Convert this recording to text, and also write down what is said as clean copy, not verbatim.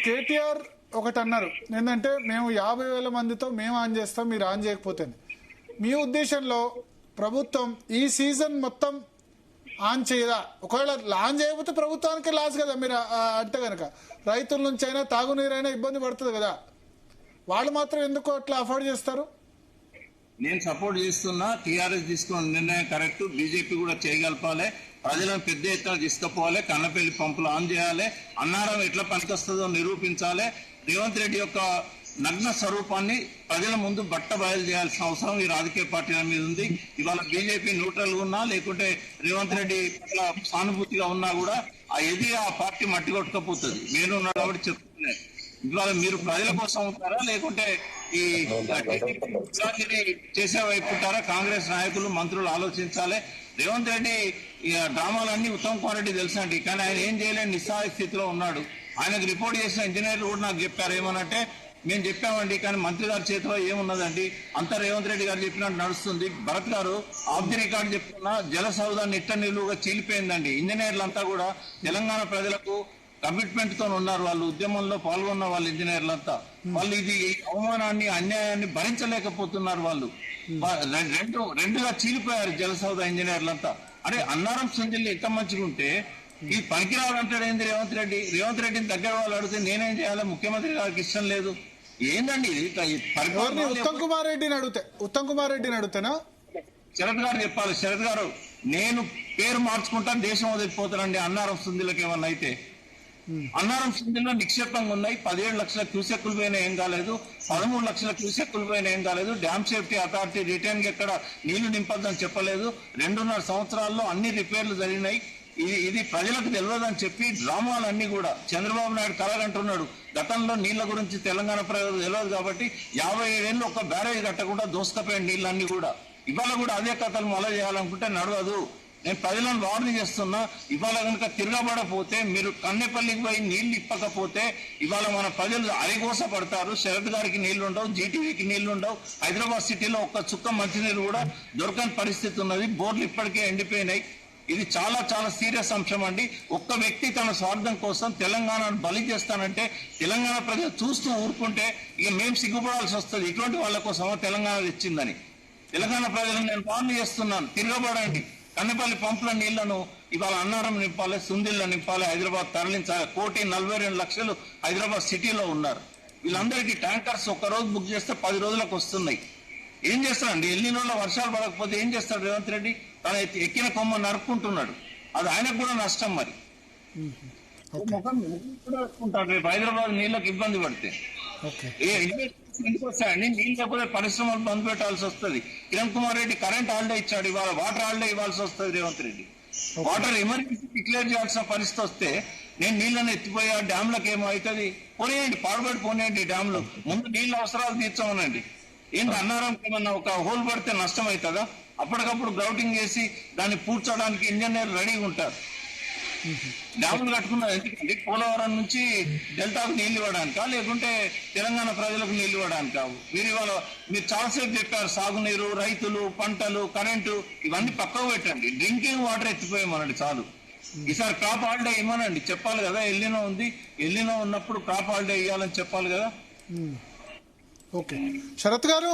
కేటీఆర్ ఒకటి అన్నారు ఏంటంటే మేము 50,000 మందితో మేము ఆన్ చేస్తాం మీరు ఆన్ చేయకపోతే. మీ ఉద్దేశంలో ప్రభుత్వం ఈ సీజన్ మొత్తం ఆన్ చేయదా? ఒకవేళ ఆన్ చేయకపోతే ప్రభుత్వానికి లాస్ కదా. మీరు అంటే కనుక రైతుల నుంచి అయినా తాగునీరైనా ఇబ్బంది పడుతుంది కదా. వాళ్ళు మాత్రం ఎందుకు అట్లా అఫోర్డ్ చేస్తారు? నేను సపోర్ట్ చేస్తున్నా. టీఆర్ఎస్ తీసుకున్న నిర్ణయం కరెక్ట్. బీజేపీ కూడా చేయగలపాలి. ప్రజలను పెద్ద ఎత్తున తీసుకుపోవాలి. కన్నపల్లి పంపులు ఆన్ చేయాలి. అన్నారం ఎట్లా పనికొస్తుందో నిరూపించాలి. రేవంత్ రెడ్డి యొక్క నగ్న స్వరూపాన్ని ప్రజల ముందు బట్ట బయలు చేయాల్సిన అవసరం ఈ రాజకీయ పార్టీల మీద ఉంది. ఇవాళ బీజేపీ న్యూట్రల్ గా ఉన్నా లేకుంటే రేవంత్ రెడ్డి సానుభూతిగా ఉన్నా కూడా ఆ పార్టీ మట్టి కొట్టుకపోతుంది. నేను ఉన్నా కాబట్టి చెప్తున్నాను. ఇవాళ మీరు ప్రజల కోసం ఉంటారా లేకుంటే ఈ చేసే వైపు ఉంటారా? కాంగ్రెస్ నాయకులు మంత్రులు ఆలోచించాలి. రేవంత్ రెడ్డి డ్రామాలన్నీ ఉత్తమ్ కుమార్ రెడ్డి తెలుసండి, కానీ ఆయన ఏం చేయలేని నిస్సహాయ స్థితిలో ఉన్నాడు. ఆయనకు రిపోర్ట్ చేసిన ఇంజనీర్లు కూడా నాకు చెప్పారు ఏమనంటే, మేము చెప్పామండి కానీ మంత్రి గారి చేతిలో ఏమున్నదండి, అంతా రేవంత్ రెడ్డి గారు చెప్పినట్టు నడుస్తుంది. భరత్ గారు ఆఫ్ ది రికార్డు చెప్తున్నా జల సౌదా నిట్ట నిలువుగా చీలిపోయిందండి. ఇంజనీర్లంతా కూడా తెలంగాణ ప్రజలకు కమిట్మెంట్ తో ఉన్నారు. వాళ్ళు ఉద్యమంలో పాల్గొన్న వాళ్ళు ఇంజనీర్లంతా వాళ్ళు ఇది అవమానాన్ని అన్యాయాన్ని భరించలేకపోతున్నారు. వాళ్ళు రెండుగా చీలిపోయారు జల సౌదా ఇంజనీర్లంతా. అంటే అన్నారం సుంజిల్లు ఎంత మంచిగా ఉంటే ఈ పనికిరావాలంటాడు ఏంది రేవంత్ రెడ్డి? రేవంత్ రెడ్డిని దగ్గర వాళ్ళు అడిగితే నేనేం చేయాలి, ముఖ్యమంత్రి గారికి ఇష్టం లేదు. ఏందండి ఇది? ఉత్తమ్ కుమార్ రెడ్డిని అడుగుతానా? శరత్ గారు చెప్పాలి. శరత్ గారు, నేను పేరు మార్చుకుంటాను, దేశం వదిలిపోతానండి అన్నారం సుందిలకు ఏమన్నా అయితే. అన్నారం సుందిలో నిక్షేపంగా ఉన్నాయి. 17 లక్షల క్యూసెక్కులు పైన ఏం కాలేదు, 13 లక్షల క్యూసెక్కుల పైన ఏం కాలేదు. డ్యామ్ సేఫ్టీ అథారిటీ రిటర్న్ కి ఎక్కడ నీళ్లు నింపొద్దని చెప్పలేదు. 2.5 సంవత్సరాల్లో అన్ని రిపేర్లు జరిగినాయి. ఇది ప్రజలకు తెలియదని చెప్పి డ్రామాలన్నీ కూడా చంద్రబాబు నాయుడు కలగంటున్నాడు. గతంలో నీళ్ల గురించి తెలంగాణ ప్రజలకు తెలియదు కాబట్టి 57 ఏళ్ళు ఒక్క బ్యారేజ్ కట్టకుండా దోసుకపోయిన నీళ్ళన్నీ కూడా ఇవాళ కూడా అదే కథలు మొదలు చేయాలనుకుంటే నడవదు. నేను ప్రజలను వార్నింగ్ చేస్తున్నా. ఇవాళ కనుక తిరగబడపోతే, మీరు కన్నెపల్లికి పోయి నీళ్లు ఇప్పకపోతే ఇవాళ మన ప్రజలు అరిగోస పడతారు. శరత్ గారికి నీళ్లు ఉండవు, జీటీవీకి నీళ్లు ఉండవు. హైదరాబాద్ సిటీలో ఒక్క చుక్క మంచినీరు కూడా దొరకని పరిస్థితి ఉన్నది. బోర్లు ఇప్పటికే ఎండిపోయినాయి. ఇది చాలా చాలా సీరియస్ అంశం అండి. ఒక్క వ్యక్తి తన స్వార్థం కోసం తెలంగాణను బలి చేస్తానంటే తెలంగాణ ప్రజలు చూస్తూ ఊరుకుంటే ఇక మేము సిగ్గుపడాల్సి వస్తుంది. ఇటువంటి వాళ్ళ కోసమో తెలంగాణ తెచ్చిందని. తెలంగాణ ప్రజలను నేను వార్నింగ్ చేస్తున్నాను, తిరగబడండి. కన్నపల్లి పంపుల నీళ్లను ఇవాళ అన్నారం నింపాలి, సుందిళ్ళ నింపాలి, హైదరాబాద్ తరలించాలి. 1,42,00,000 హైదరాబాద్ సిటీలో ఉన్నారు. వీళ్ళందరికీ ట్యాంకర్స్ ఒక్క రోజు బుక్ చేస్తే 10 రోజులకు వస్తున్నాయి. ఏం చేస్తారండి? ఎల్లినోళ్ళ వర్షాలు పడకపోతే ఏం చేస్తాడు రేవంత్ రెడ్డి? తన ఎక్కిన కొమ్మ నరుక్కుంటున్నాడు. అది ఆయనకు కూడా నష్టం. మరి నరుక్కుంటాడు. రేపు హైదరాబాద్ నీళ్ళకి ఇబ్బంది పడితే ఎందుకు వస్తాయండి? నీళ్ళు లేకపోతే పరిశ్రమలు బంద్ పెట్టాల్సి వస్తుంది. కిరణ్ కుమార్ రెడ్డి కరెంట్ హాలిడే ఇచ్చాడు, ఇవాళ వాటర్ హాలిడే ఇవ్వాల్సి వస్తుంది Revanth Reddy. Water emergency declare చేయాల్సిన పరిస్థితి వస్తే నేను నీళ్లను ఎత్తిపోయా డ్యామ్లకు ఏమో అవుతుంది. పోనీయండి, పాడుబడి పోనీయండి డ్యామ్లు. ముందు నీళ్ళ అవసరాలు తీర్చమనండి. ఏంటి అన్నారం ఏమన్నా ఒక హోల్ పడితే నష్టం అవుతుందా? అప్పటికప్పుడు గ్రౌటింగ్ చేసి దాన్ని పూడ్చడానికి ఇంజనీర్లు రెడీగా ఉంటారు. డ్యాములు కట్టుకున్నారు ఎందుకంటే పోలవరం నుంచి డెల్టాకు నీళ్లు ఇవ్వడానికా లేకుంటే తెలంగాణ ప్రజలకు నీళ్లు ఇవ్వడానికా? మీరు చాలాసేపు చెప్పారు సాగునీరు, రైతులు, పంటలు, కరెంటు ఇవన్నీ పక్కకు పెట్టండి. డ్రింకింగ్ వాటర్ ఎత్తిపోయామనండి చాలు. ఈసారి క్రాప్ హాలిడే ఇవ్వనండి, చెప్పాలి కదా. ఎల్లినో ఉంది, ఎల్లినో ఉన్నప్పుడు క్రాప్ హాలిడే ఇవ్వాలని చెప్పాలి కదా. ఓకే శరత్ గారు.